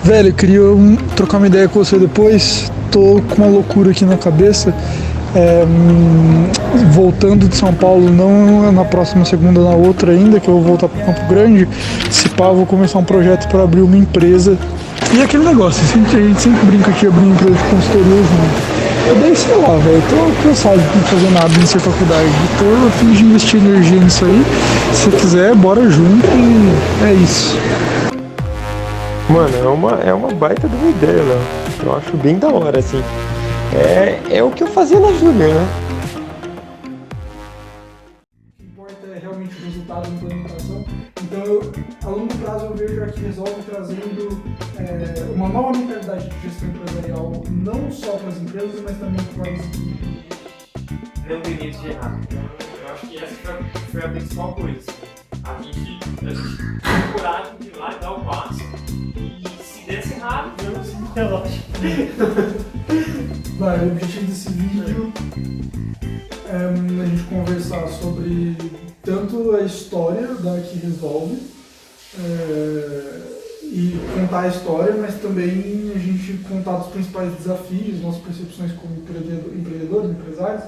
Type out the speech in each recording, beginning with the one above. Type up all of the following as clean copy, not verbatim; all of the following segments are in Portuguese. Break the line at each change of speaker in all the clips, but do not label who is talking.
Velho, eu queria trocar uma ideia com você depois. Tô com uma loucura aqui na cabeça. Voltando de São Paulo, não na próxima segunda, na outra ainda, que eu vou voltar para Campo Grande. Se pá, eu vou começar um projeto para abrir uma empresa. E aquele negócio, a gente sempre brinca que abrir uma empresa de consultoria junto. Eu daí, sei lá, velho, tô cansado de não fazer nada nessa faculdade. Tô a fim de investir energia nisso aí. Se quiser, bora junto e é isso.
Mano, é uma baita de uma ideia, Léo. Eu acho bem da hora, assim. É o que eu fazia na Júnior, né?
O que importa é realmente o resultado da implementação. Então, a longo prazo, eu vejo aqui Resolve trazendo uma nova mentalidade de gestão empresarial, não só para as empresas, mas também para as equipes.
Não tem medo de errar. Eu acho que essa foi a principal coisa. Assim. A gente tem coragem de ir lá e dar o passo. E se desse errado, eu não sei o que é lógico.
O objetivo desse vídeo é a gente conversar sobre tanto a história da Que Resolve e contar a história, mas também a gente contar dos principais desafios, nossas percepções como empreendedores, empresários,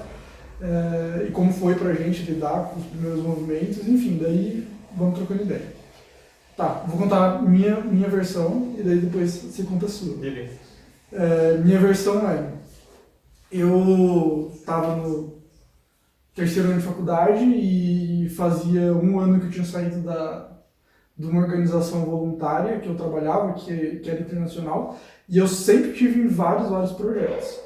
e como foi pra gente lidar com os primeiros movimentos, enfim, daí vamos trocando ideia. Tá, vou contar minha versão e daí depois você conta a sua.
Beleza.
Minha versão eu estava no terceiro ano de faculdade e fazia um ano que eu tinha saído de uma organização voluntária que eu trabalhava, que era internacional, e eu sempre tive em vários projetos.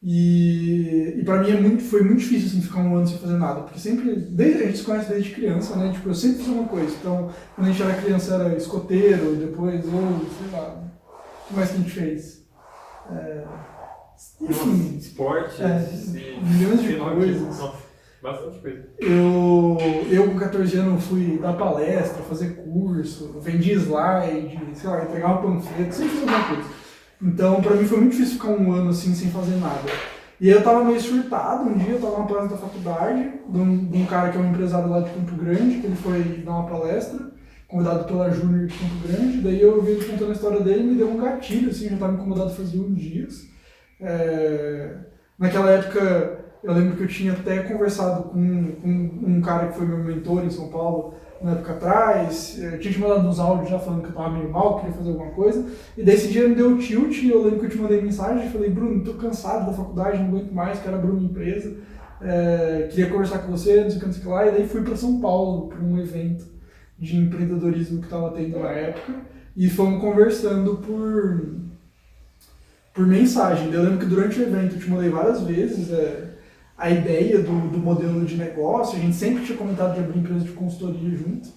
E para mim foi muito difícil assim, ficar um ano sem fazer nada, porque sempre, a gente se conhece desde criança, né? Tipo, eu sempre fiz uma coisa. Então, quando a gente era criança era escoteiro, depois, sei lá, o que mais que a gente fez? Enfim,
esporte,
milhões de coisas.
Bastante coisa.
Eu com 14 anos fui dar palestra, fazer curso, vendi slide, sei lá, entregava panfleto, sempre fiz alguma coisa. Então, pra mim foi muito difícil ficar um ano assim sem fazer nada. E aí eu tava meio surtado, um dia eu tava na palestra da faculdade, de um cara que é um empresário lá de Campo Grande, que ele foi dar uma palestra, convidado pela Júnior de Campo Grande, daí eu vi ele contando a história dele e me deu um gatilho, assim, já tava incomodado fazia uns dias. Naquela época, eu lembro que eu tinha até conversado com um cara que foi meu mentor em São Paulo, na época atrás, eu tinha te mandado uns áudios já falando que eu tava meio mal, queria fazer alguma coisa, e daí esse dia me deu tilt, e eu lembro que eu te mandei mensagem e falei, Bruno, tô cansado da faculdade, não aguento mais, quero abrir uma empresa, queria conversar com você, não sei o que lá, e daí fui para São Paulo, para um evento de empreendedorismo que estava tendo na época, e fomos conversando por mensagem. Eu lembro que durante o evento eu te mandei várias vezes a ideia do modelo de negócio, a gente sempre tinha comentado de abrir empresa de consultoria junto.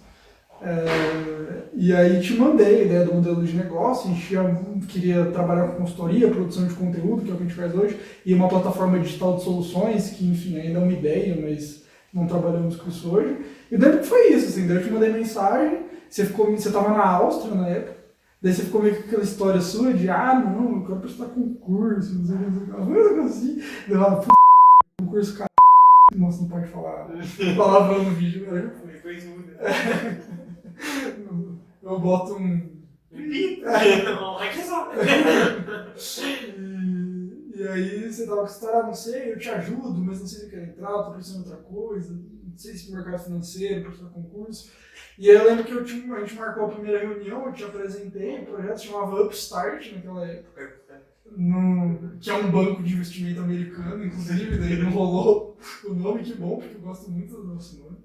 E aí te mandei a ideia do modelo de negócio, a gente queria trabalhar com consultoria, produção de conteúdo, que é o que a gente faz hoje, e uma plataforma digital de soluções, que enfim, ainda é uma ideia, mas não trabalhamos com isso hoje. E eu lembro que foi isso, assim, daí eu te mandei mensagem, você estava na Áustria na época, daí você ficou meio com aquela história sua de, não, eu quero prestar concurso, não sei o que, assim, deu uma concurso, cara, nossa, não pode falar palavrão no vídeo, né?
Depois muda.
Eu boto um...
Aqui só.
E aí você tava com essa história, não sei, eu te ajudo, mas não sei se eu quero entrar, tô precisando de outra coisa, não sei se no mercado financeiro, prestar concurso. E aí eu lembro que a gente marcou a primeira reunião, eu te apresentei, o projeto se chamava Upstart naquela época, que é um banco de investimento americano, inclusive, daí não rolou o nome, que bom, porque eu gosto muito do nosso nome.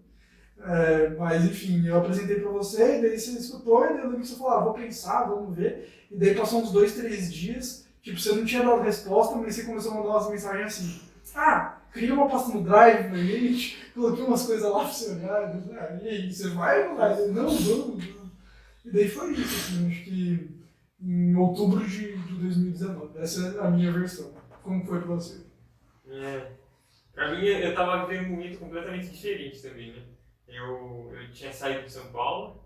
Mas enfim, eu apresentei pra você, e daí você escutou, e daí eu lembro que você falou, vou pensar, vamos ver. E daí passou uns 2, 3 dias, tipo, você não tinha dado resposta, mas você começou a mandar umas mensagens assim, cria uma pasta no Drive pra gente, coloquei umas coisas lá pra você olhar, e aí, você vai ou não vai? Não, vamos. E daí foi isso, assim, acho que em outubro de 2019. Essa é a minha versão. Como foi pra você?
Pra mim, eu tava vivendo um momento completamente diferente também, né? Eu tinha saído de São Paulo,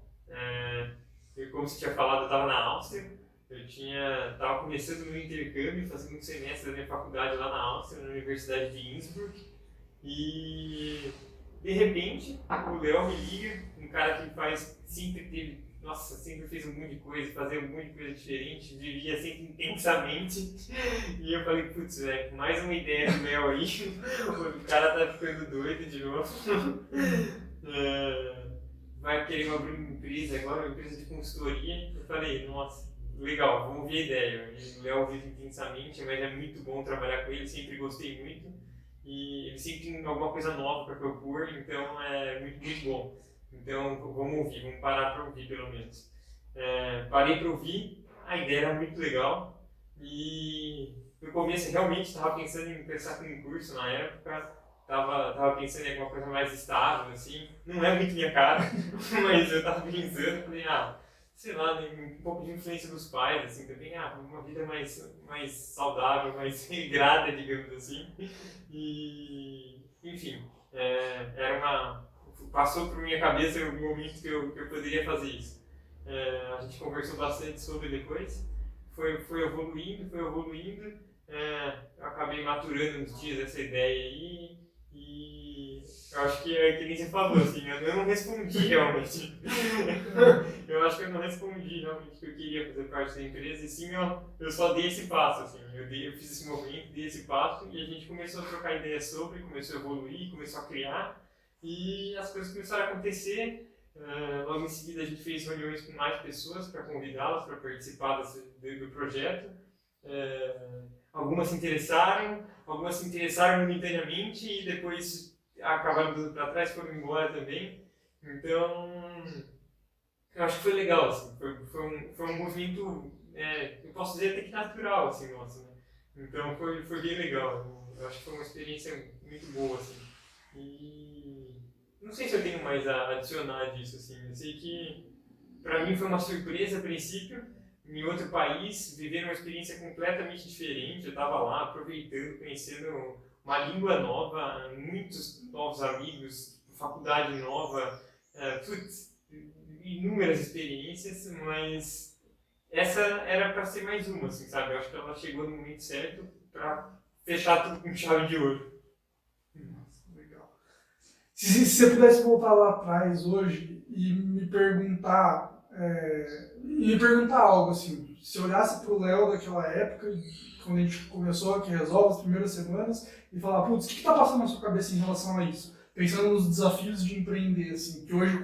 e como você tinha falado, eu tava na Áustria, tava começando meu intercâmbio, fazendo um semestre da minha faculdade lá na Áustria, na Universidade de Innsbruck, e de repente o Léo me liga, um cara que sempre teve nossa, sempre fez um monte de coisa, fazia um monte de coisa diferente, vivia sempre intensamente. E eu falei, putz, velho, mais uma ideia do Léo aí, o cara tá ficando doido de novo. Vai querer abrir uma empresa agora, uma empresa de consultoria. Eu falei, nossa, legal, vamos ver a ideia. E o Léo vive intensamente, mas é muito bom trabalhar com ele, sempre gostei muito. E ele sempre tem alguma coisa nova para propor, então é muito, muito bom. Então vamos ouvir, vamos parar para ouvir pelo menos. Parei para ouvir, a ideia era muito legal e no começo realmente estava pensando em pensar com um curso na época, estava pensando em alguma coisa mais estável, assim, não é muito minha cara, mas eu estava pensando, falei, sei lá, um pouco de influência dos pais, assim, também, uma vida mais saudável, mais regrada, digamos assim. E, enfim, passou por minha cabeça o momento que eu poderia fazer isso. A gente conversou bastante sobre depois, foi evoluindo, eu acabei maturando uns dias essa ideia aí, e eu acho que é que nem você falou, assim, eu não respondi realmente. Eu acho que eu não respondi realmente que eu queria fazer parte da empresa, e sim, eu só dei esse passo, assim, eu fiz esse movimento, dei esse passo, e a gente começou a trocar ideias sobre, começou a evoluir, começou a criar, e as coisas começaram a acontecer. Logo em seguida a gente fez reuniões com mais pessoas para convidá-las para participar do projeto. Algumas se interessaram momentaneamente e depois acabaram dando para trás, foram embora também. Então, eu acho que foi legal, assim, foi um movimento, eu posso dizer até que natural, assim, nosso, né? Então foi bem legal, eu acho que foi uma experiência muito boa, assim. E não sei se eu tenho mais a adicionar disso, assim, eu sei que para mim foi uma surpresa a princípio, em outro país, vivendo uma experiência completamente diferente. Eu estava lá aproveitando, conhecendo uma língua nova, muitos novos amigos, faculdade nova, inúmeras experiências, mas essa era para ser mais uma, assim, sabe? Eu acho que ela chegou no momento certo para fechar tudo com chave de ouro.
Nossa, legal. Se você pudesse voltar lá atrás hoje e me perguntar algo assim, se eu olhasse pro Léo daquela época, quando a gente começou, que resolve as primeiras semanas, e falar, putz, o que tá passando na sua cabeça em relação a isso? Pensando nos desafios de empreender, assim, que hoje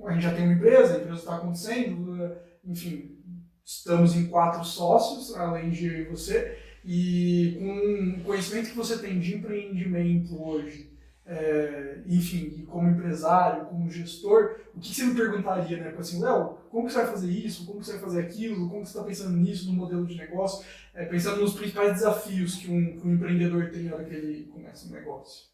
a gente já tem uma empresa, a empresa está acontecendo, enfim, estamos em 4 sócios, além de eu e você, e com o conhecimento que você tem de empreendimento hoje, enfim, e como empresário, como gestor, o que você me perguntaria, né? Assim, Léo, como que você vai fazer isso? Como que você vai fazer aquilo? Como que você está pensando nisso, no modelo de negócio? Pensando nos principais desafios que um empreendedor tem na hora que ele começa um negócio.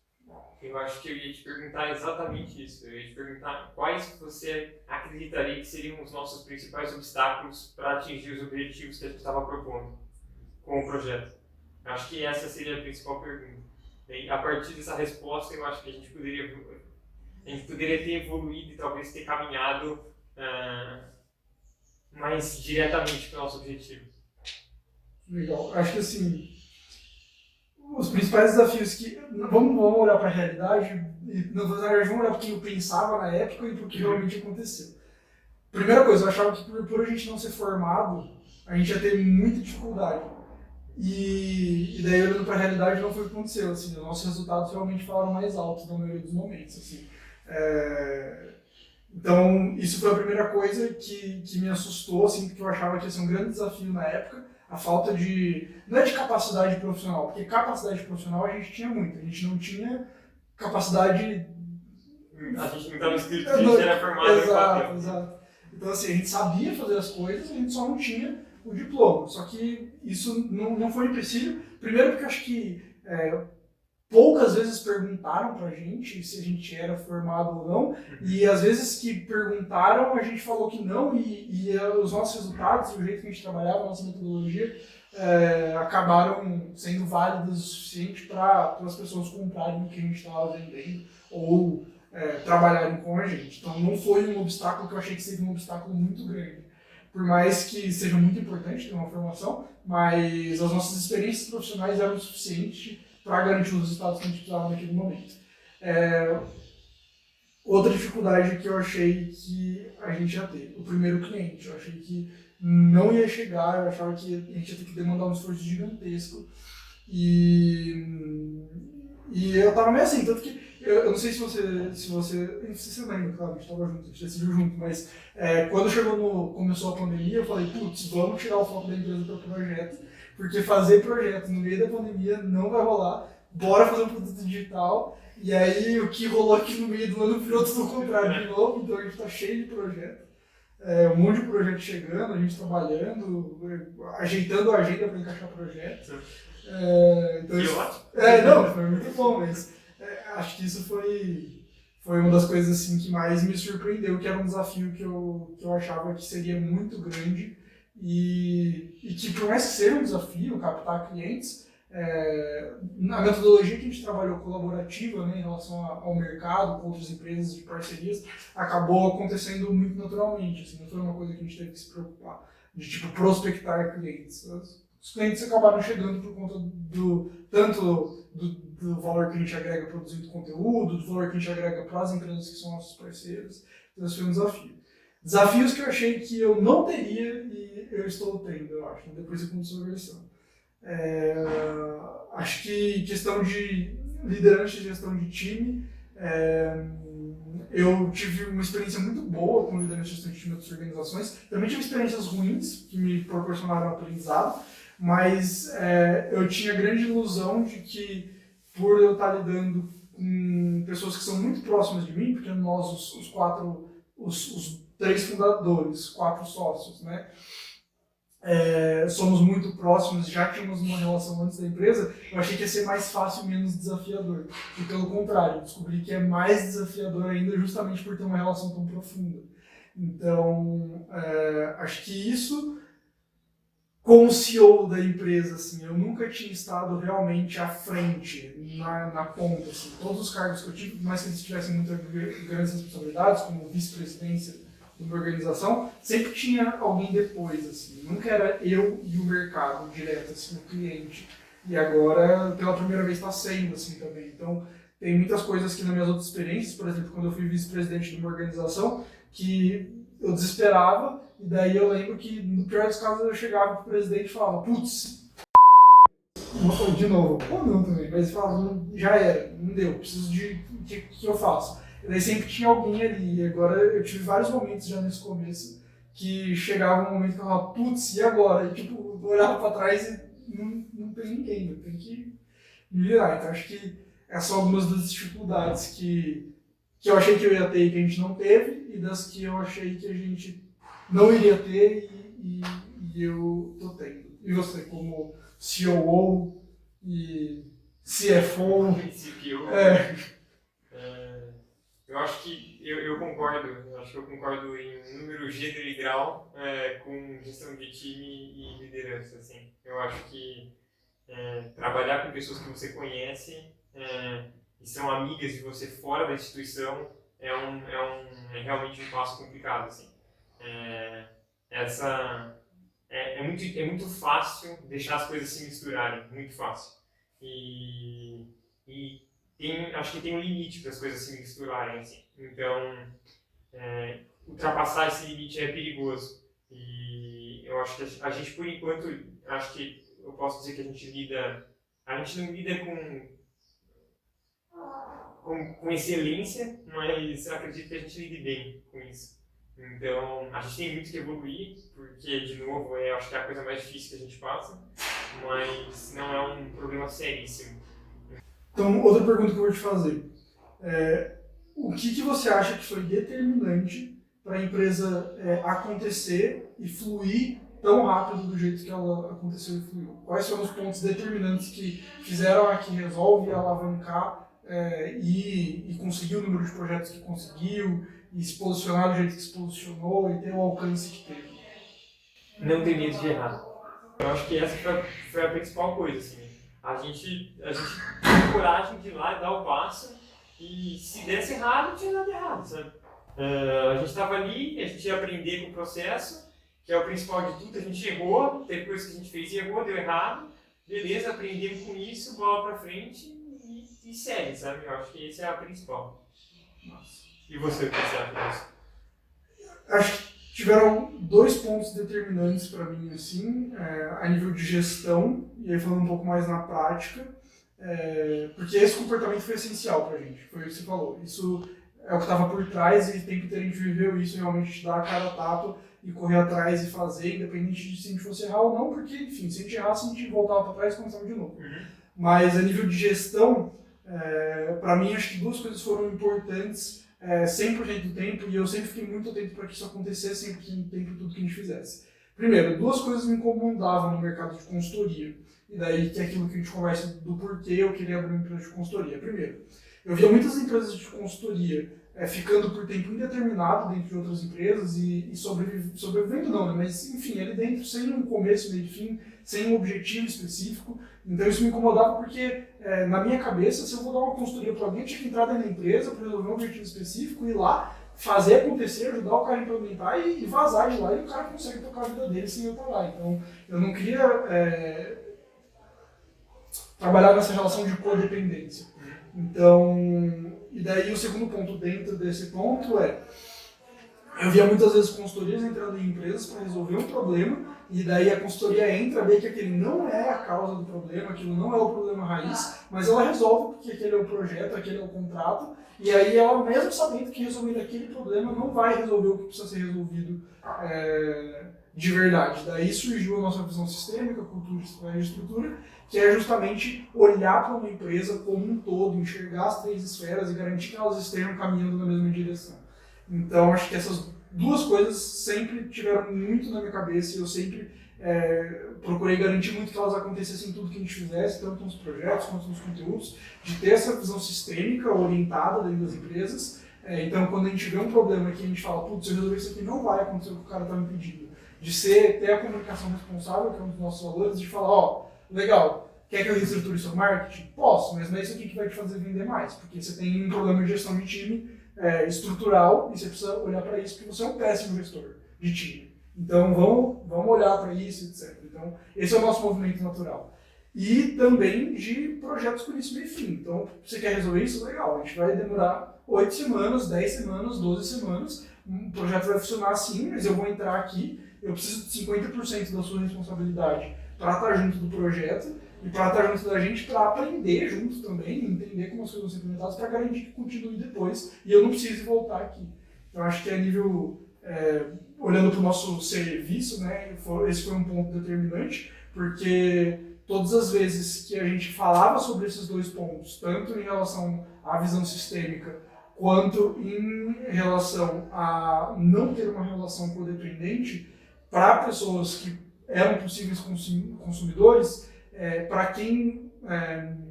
Eu acho que eu ia te perguntar exatamente isso. Eu ia te perguntar quais você acreditaria que seriam os nossos principais obstáculos para atingir os objetivos que a gente estava propondo com o projeto. Eu acho que essa seria a principal pergunta. E a partir dessa resposta, eu acho que a gente poderia ter evoluído e talvez ter caminhado mais diretamente para o nosso objetivo.
Legal. Acho que assim, os principais desafios que... Vamos olhar para a realidade e, na verdade, vamos olhar para o que eu pensava na época e para o que realmente aconteceu. Primeira coisa, eu achava que por a gente não ser formado, a gente ia ter muita dificuldade. E daí, olhando para a realidade, não foi o que aconteceu. Assim, os nossos resultados realmente falaram mais altos na maioria dos momentos. Assim. Então, isso foi a primeira coisa que me assustou, assim, porque eu achava que ia ser um grande desafio na época. A falta de... Não é de capacidade profissional, porque capacidade profissional a gente tinha muito. A gente não tinha capacidade...
A gente não estava escrito, a gente era formado no papel.
Exato. Então, assim, a gente sabia fazer as coisas, a gente só não tinha o diploma. Só que isso não foi um empecilho. Primeiro porque eu acho que poucas vezes perguntaram pra gente se a gente era formado ou não. E às vezes que perguntaram, a gente falou que não. E os nossos resultados, o jeito que a gente trabalhava, a nossa metodologia, acabaram sendo válidos o suficiente para as pessoas comprarem o que a gente estava vendendo ou trabalharem com a gente. Então não foi um obstáculo que eu achei que seria um obstáculo muito grande. Por mais que seja muito importante ter uma formação, mas as nossas experiências profissionais eram suficientes para garantir os resultados que a gente precisava naquele momento. Outra dificuldade que eu achei que a gente ia ter, o primeiro cliente, eu achei que não ia chegar, eu achava que a gente ia ter que demandar um esforço gigantesco e eu tava meio assim, tanto que eu não sei não sei se você lembra, claro, a gente tava junto, a gente decidiu junto, mas quando começou a pandemia, eu falei, putz, vamos tirar o foco da empresa para o projeto, porque fazer projeto no meio da pandemia não vai rolar, bora fazer um produto digital, e aí o que rolou aqui no meio do ano virou tudo o contrário de novo, então a gente tá cheio de projeto. Um monte de projeto chegando, a gente trabalhando, ajeitando a agenda para encaixar projeto. Então
Que ótimo!
Não, foi muito bom, mas acho que isso foi uma das coisas assim, que mais me surpreendeu, que era um desafio que eu achava que seria muito grande e que, por mais que seja um desafio captar clientes, na metodologia que a gente trabalhou colaborativa, né, em relação ao mercado, com outras empresas de parcerias, acabou acontecendo muito naturalmente, assim, não foi uma coisa que a gente teve que se preocupar, de tipo prospectar clientes. Os clientes acabaram chegando por conta tanto do valor que a gente agrega produzindo conteúdo, do valor que a gente agrega para as empresas que são nossos parceiros, então esse foi um desafio. Desafios que eu achei que eu não teria e eu estou tendo, eu acho, depois que começou a versão. Acho que questão de liderança e gestão de time, eu tive uma experiência muito boa com liderança e gestão de time em outras organizações. Também tive experiências ruins que me proporcionaram aprendizado, mas eu tinha a grande ilusão de que, por eu estar lidando com pessoas que são muito próximas de mim, porque nós, os 3 fundadores, 4 sócios, né? Somos muito próximos, já tínhamos uma relação antes da empresa, eu achei que ia ser mais fácil e menos desafiador. E pelo contrário, descobri que é mais desafiador ainda justamente por ter uma relação tão profunda. Então, acho que isso, como CEO da empresa, assim, eu nunca tinha estado realmente à frente, na ponta. Assim. Todos os cargos que eu tive, por mais que eles tivessem muitas grandes responsabilidades, como vice-presidência de uma organização, sempre tinha alguém depois, assim. Nunca era eu e o mercado direto, assim, o cliente. E agora, pela primeira vez, está sendo assim também. Então, tem muitas coisas que nas minhas outras experiências, por exemplo, quando eu fui vice-presidente de uma organização, que eu desesperava, e daí eu lembro que, no pior dos casos, eu chegava pro presidente e falava, putz, de novo, ou não também, mas falava, já era, não deu, preciso de, o que eu faço? E daí sempre tinha alguém ali, e agora eu tive vários momentos já nesse começo, que chegava um momento que eu falava, putz, e agora? E tipo, eu olhava pra trás e não tem ninguém, eu tenho que me virar. Então acho que essas são algumas das dificuldades que eu achei que eu ia ter e que a gente não teve, e das que eu achei que a gente não iria ter e eu tô tendo. E você, como COO e CFO?
CPO. Eu acho que eu concordo. Eu acho que eu concordo em número, gênero e grau com gestão de time e liderança. Assim. Eu acho que trabalhar com pessoas que você conhece e são amigas de você fora da instituição é realmente um passo complicado. Assim. É muito fácil deixar as coisas se misturarem, muito fácil. E acho que tem um limite para as coisas se misturarem, assim. Então, ultrapassar esse limite é perigoso. E eu acho que a gente, por enquanto, acho que eu posso dizer que a gente não lida com excelência, mas acredito que a gente lide bem com isso. Então, a gente tem muito que evoluir, porque, de novo, acho que é a coisa mais difícil que a gente passa, mas não é um problema seríssimo.
Então, outra pergunta que eu vou te fazer. O que você acha que foi determinante para a empresa acontecer e fluir tão rápido do jeito que ela aconteceu e fluiu? Quais foram os pontos determinantes que fizeram a que resolve alavancar e conseguir o número de projetos que conseguiu e se posicionar do jeito que se posicionou e ter o alcance que teve?
Não ter medo de errar. Eu acho que essa foi a principal coisa, assim. A gente tem coragem de ir lá e dar o passo, e se desse errado, não tinha nada errado, sabe? A gente estava ali, a gente ia aprender com o processo, que é o principal de tudo. A gente errou, teve coisas que a gente fez e errou, deu errado, beleza, aprendemos com isso, bola pra frente e segue, sabe? Eu acho que esse é a principal.
Nossa.
E você, o que você acha disso?
Acho que tiveram 2 pontos determinantes para mim, assim, a nível de gestão, e aí falando um pouco mais na prática, porque esse comportamento foi essencial para a gente, foi o que você falou. Isso é o que estava por trás e o tempo inteiro a gente viveu isso, realmente dar a cara a tapa e correr atrás e fazer, independente de se a gente fosse errar ou não, porque, enfim, se a gente errasse, a gente voltava para trás e começava de novo. Mas a nível de gestão, para mim, acho que 2 coisas foram importantes 100% do tempo, e eu sempre fiquei muito atento para que isso acontecesse 100% do tempo em tudo que a gente fizesse. Primeiro, 2 coisas me incomodavam no mercado de consultoria, e daí que é aquilo que a gente conversa do porquê eu queria abrir uma empresa de consultoria. Primeiro, eu via muitas empresas de consultoria ficando por tempo indeterminado dentro de outras empresas e sobrevivendo não, né? Mas enfim, ali dentro sem um começo, meio e fim, sem um objetivo específico. Então isso me incomodava porque na minha cabeça, se eu vou dar uma consultoria para alguém, eu tinha que entrar dentro da empresa para resolver um objetivo específico, ir lá, fazer acontecer, ajudar o cara a implementar e vazar de lá, e o cara consegue tocar a vida dele sem eu estar lá. Então eu não queria trabalhar nessa relação de codependência. Então, e daí o segundo ponto dentro desse ponto eu via muitas vezes consultorias entrando em empresas para resolver um problema, e daí a consultoria entra, vê que aquele não é a causa do problema, aquilo não é o problema raiz, mas ela resolve porque aquele é o projeto, aquele é o contrato, e aí ela, mesmo sabendo que resolvendo aquele problema, não vai resolver o que precisa ser resolvido de verdade. Daí surgiu a nossa visão sistêmica, cultura e estrutura, que é justamente olhar para uma empresa como um todo, enxergar as 3 esferas e garantir que elas estejam caminhando na mesma direção. Então, acho que essas 2 coisas sempre tiveram muito na minha cabeça e eu sempre procurei garantir muito que elas acontecessem em tudo que a gente fizesse, tanto nos projetos quanto nos conteúdos, de ter essa visão sistêmica orientada dentro das empresas. Então, quando a gente vê um problema que a gente fala, putz, se eu resolver isso aqui não vai acontecer o que o cara está me pedindo. De ter a comunicação responsável, que é um dos nossos valores, de falar, legal, quer que eu reestruture seu marketing? Posso, mas não é isso aqui que vai te fazer vender mais, porque você tem um problema de gestão de time estrutural e você precisa olhar para isso porque você é um péssimo gestor de time. Então vamos olhar para isso, etc. Então esse é o nosso movimento natural. E também de projetos com início, meio e fim. Então você quer resolver isso? Legal, a gente vai demorar 8 semanas, 10 semanas, 12 semanas, o projeto vai funcionar assim, mas eu vou entrar aqui, eu preciso de 50% da sua responsabilidade para estar junto do projeto e para estar junto da gente para aprender junto também, entender como as coisas vão ser implementadas para garantir que continue depois e eu não precise voltar aqui. Então acho que a nível, olhando para o nosso serviço, né, esse foi um ponto determinante, porque todas as vezes que a gente falava sobre esses 2 pontos, tanto em relação à visão sistêmica, quanto em relação a não ter uma relação codependente, para pessoas que eram possíveis consumidores, para quem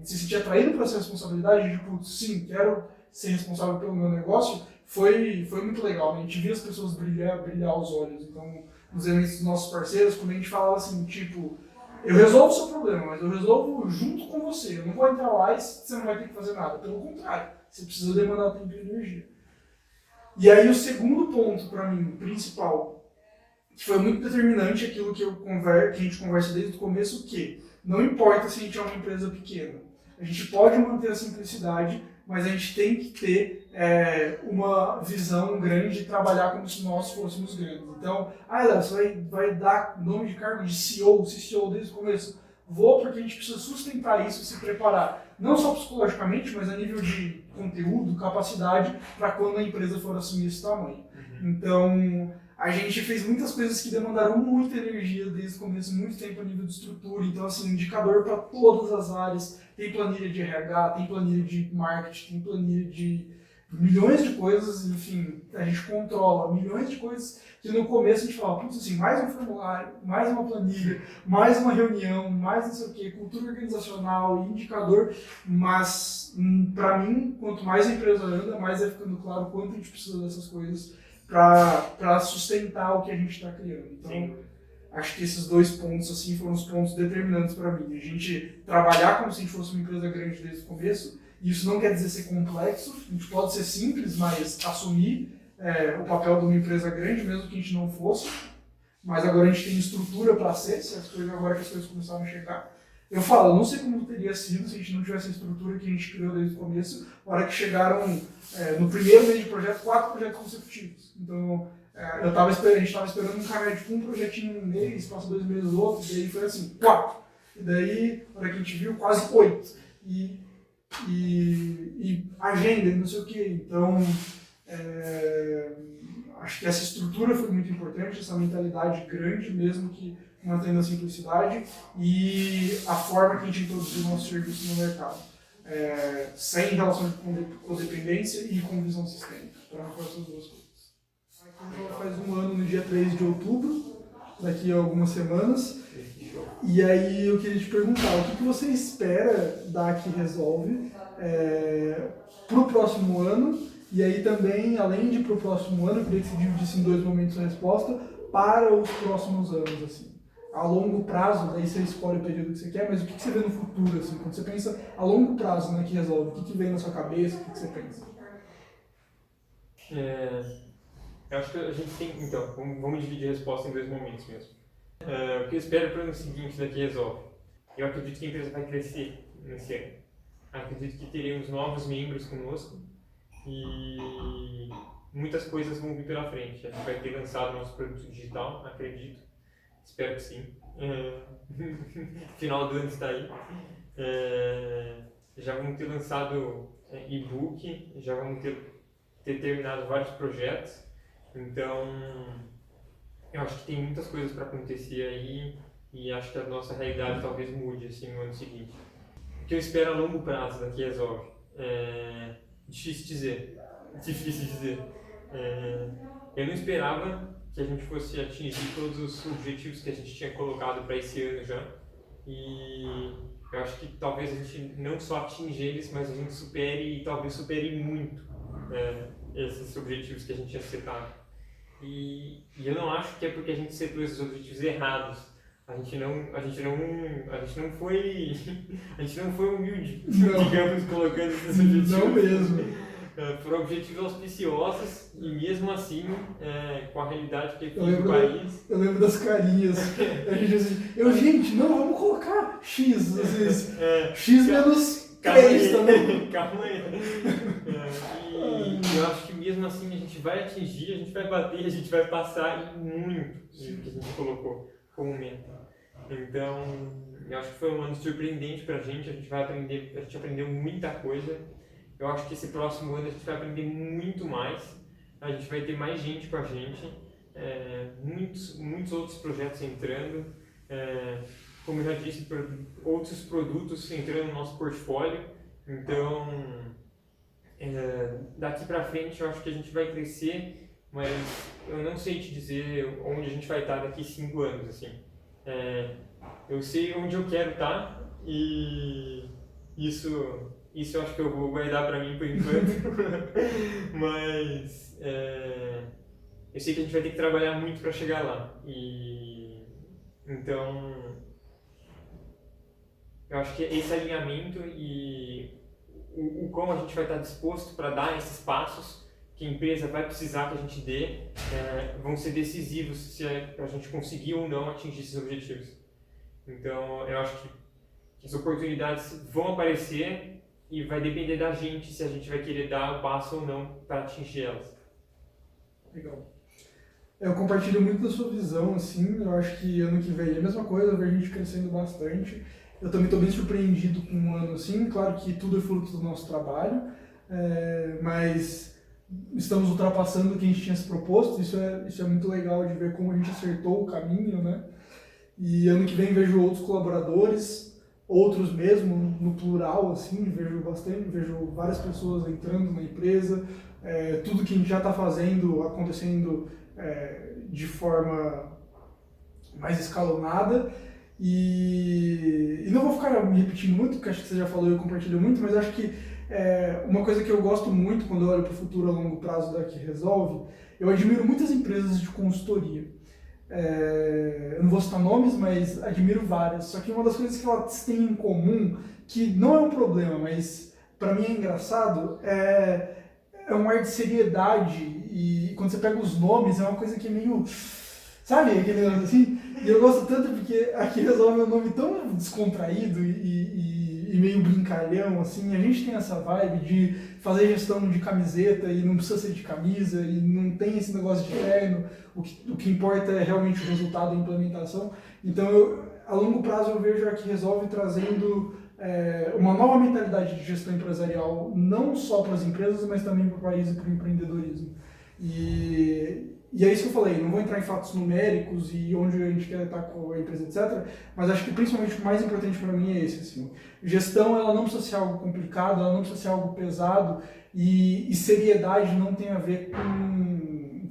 se sentia atraído por essa responsabilidade, de tipo, sim, quero ser responsável pelo meu negócio, foi muito legal, né? A gente via as pessoas brilhar os olhos. Então, nos eventos dos nossos parceiros, quando a gente falava assim, tipo, eu resolvo o seu problema, mas eu resolvo junto com você. Eu não vou entrar lá e você não vai ter que fazer nada. Pelo contrário, você precisa demandar tempo e energia. E aí o segundo ponto, para mim, principal, que foi muito determinante, aquilo que a gente conversa desde o começo, que não importa se a gente é uma empresa pequena, a gente pode manter a simplicidade, mas a gente tem que ter uma visão grande e trabalhar como se nós fôssemos grandes. Então, Léo, você vai dar nome de cargo de CEO, CCO desde o começo? Vou, porque a gente precisa sustentar isso e se preparar, não só psicologicamente, mas a nível de conteúdo, capacidade, para quando a empresa for assumir esse tamanho. Então, a gente fez muitas coisas que demandaram muita energia desde o começo, muito tempo a nível de estrutura. Então, assim, indicador para todas as áreas. Tem planilha de RH, tem planilha de marketing, tem planilha de milhões de coisas. Enfim, a gente controla milhões de coisas que no começo a gente fala, putz, assim, mais um formulário, mais uma planilha, mais uma reunião, mais não sei o quê, cultura organizacional, indicador. Mas, para mim, quanto mais a empresa anda, mais é ficando claro o quanto a gente precisa dessas coisas para sustentar o que a gente está criando. Então, sim, acho que esses 2 pontos assim, foram os pontos determinantes para mim. A gente trabalhar como se a gente fosse uma empresa grande desde o começo, e isso não quer dizer ser complexo, a gente pode ser simples, mas assumir o papel de uma empresa grande, mesmo que a gente não fosse, mas agora a gente tem estrutura para ser, agora que as coisas começaram a chegar. Eu falo, eu não sei como teria sido se a gente não tivesse a estrutura que a gente criou desde o começo, na hora que chegaram, no primeiro mês de projeto, 4 projetos consecutivos. Então, a gente estava esperando um cara, tipo, um projetinho um mês, passa 2 meses outro, e daí foi assim, 4. E daí, na hora que a gente viu, quase 8. E agenda, não sei o quê. Então, acho que essa estrutura foi muito importante, essa mentalidade grande, mesmo que mantendo a simplicidade, e a forma que a gente introduziu o nosso serviço no mercado. Sem relação de codependência e com visão sistêmica, para reforçar essas duas coisas. Aqui faz 1 ano no dia 3 de outubro, daqui a algumas semanas. E aí eu queria te perguntar, o que você espera da Aqui Resolve para o próximo ano? E aí também, além de para o próximo ano, eu queria que você dividisse em 2 momentos a resposta, para os próximos anos, assim. A longo prazo, daí você escolhe o período que você quer, mas o que você vê no futuro, assim? Quando você pensa a longo prazo, né, que resolve, o que vem na sua cabeça, o que você pensa?
Eu acho que a gente tem, então, vamos dividir a resposta em 2 momentos mesmo. O que eu espero para o ano seguinte daqui resolve? Eu acredito que a empresa vai crescer nesse ano. Acredito que teremos novos membros conosco e muitas coisas vão vir pela frente. A gente vai ter lançado nosso produto digital, acredito. Espero que sim. Final do ano está aí. Já vamos ter lançado e-book, já vamos ter terminado vários projetos. Então, eu acho que tem muitas coisas para acontecer aí e acho que a nossa realidade talvez mude assim, no ano seguinte. O que eu espero a longo prazo daqui resolve? Difícil dizer. Eu não esperava que a gente fosse atingir todos os objetivos que a gente tinha colocado para esse ano já. E eu acho que talvez a gente não só atinja eles, mas a gente supere e talvez supere muito esses objetivos que a gente tinha setado. E eu não acho que é porque a gente setou esses objetivos errados. A gente não foi humilde, digamos, colocando esses objetivos.
Não mesmo.
Foram objetivos auspiciosos e mesmo assim, com a realidade que é do país...
Eu lembro das carinhas. A gente assim, gente, não, vamos colocar X, às vezes. X menos 3 também.
Calma aí. E eu acho que mesmo assim a gente vai atingir, a gente vai bater, a gente vai passar muito do que a gente colocou como meta. Então, eu acho que foi um ano surpreendente pra gente, a gente aprendeu muita coisa. Eu acho que esse próximo ano a gente vai aprender muito mais, a gente vai ter mais gente com a gente, muitos outros projetos entrando, como eu já disse, outros produtos entrando no nosso portfólio. Então, daqui para frente eu acho que a gente vai crescer, mas eu não sei te dizer onde a gente vai estar daqui 5 anos. Assim. Eu sei onde eu quero estar e isso eu acho que eu vou guardar para mim por enquanto, mas eu sei que a gente vai ter que trabalhar muito para chegar lá. Então, eu acho que esse alinhamento e o como a gente vai estar disposto para dar esses passos que a empresa vai precisar que a gente dê, vão ser decisivos se a gente conseguir ou não atingir esses objetivos. Então, eu acho que as oportunidades vão aparecer e vai depender da gente se a gente vai querer dar o passo ou não para atingir elas.
Legal. Eu compartilho muito da sua visão, assim, eu acho que ano que vem é a mesma coisa, eu vejo a gente crescendo bastante. Eu também estou bem surpreendido com um ano assim, claro que tudo é fruto do nosso trabalho, mas estamos ultrapassando o que a gente tinha se proposto, isso é muito legal de ver como a gente acertou o caminho, né? E ano que vem vejo outros colaboradores, outros mesmo, no plural, assim, vejo várias pessoas entrando na empresa, tudo que a gente já está fazendo, acontecendo de forma mais escalonada. E não vou ficar me repetindo muito, porque acho que você já falou e eu compartilho muito, mas acho que uma coisa que eu gosto muito quando eu olho para o futuro a longo prazo da Que Resolve, eu admiro muitas empresas de consultoria. Eu não vou citar nomes, mas admiro várias. Só que uma das coisas que elas têm em comum, que não é um problema, mas para mim é engraçado, é um ar de seriedade. E quando você pega os nomes, é uma coisa que é meio... Sabe aquele negócio assim? E eu gosto tanto porque aqui Resolve é um nome tão descontraído e meio brincalhão, assim. A gente tem essa vibe de fazer gestão de camiseta e não precisa ser de camisa e não tem esse negócio de terno. O que importa é realmente o resultado da implementação. Então, a longo prazo, eu vejo aqui Resolve trazendo uma nova mentalidade de gestão empresarial, não só para as empresas, mas também para o país e para o empreendedorismo. E é isso que eu falei, não vou entrar em fatos numéricos e onde a gente quer estar com a empresa, etc. Mas acho que principalmente o mais importante para mim é esse. Assim. Gestão, ela não precisa ser algo complicado, ela não precisa ser algo pesado e seriedade não tem a ver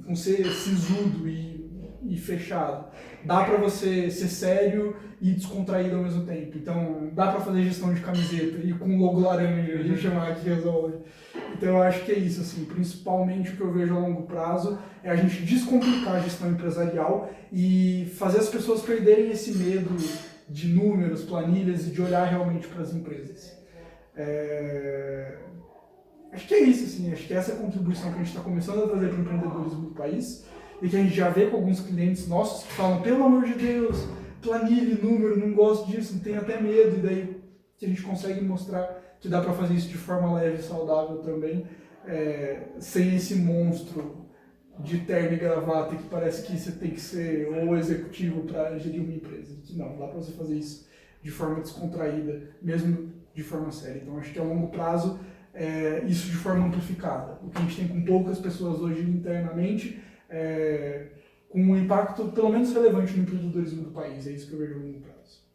com ser sisudo e fechado. Dá para você ser sério e descontraído ao mesmo tempo. Então, dá para fazer gestão de camiseta e com logo laranja, a gente chamar que resolve. Então, eu acho que é isso, assim, principalmente o que eu vejo a longo prazo é a gente descomplicar a gestão empresarial e fazer as pessoas perderem esse medo de números, planilhas e de olhar realmente para as empresas. Acho que é isso, assim, acho que essa é a contribuição que a gente está começando a trazer para o empreendedorismo do país e que a gente já vê com alguns clientes nossos que falam, pelo amor de Deus, planilha, número, não gosto disso, tenho até medo, e daí que a gente consegue mostrar que dá para fazer isso de forma leve e saudável também, sem esse monstro de terno e gravata que parece que você tem que ser o executivo para gerir uma empresa. Não, dá para você fazer isso de forma descontraída, mesmo de forma séria. Então acho que a longo prazo, isso de forma amplificada. O que a gente tem com poucas pessoas hoje internamente, com um impacto pelo menos relevante no empreendedorismo do país. É isso que eu vejo a longo prazo.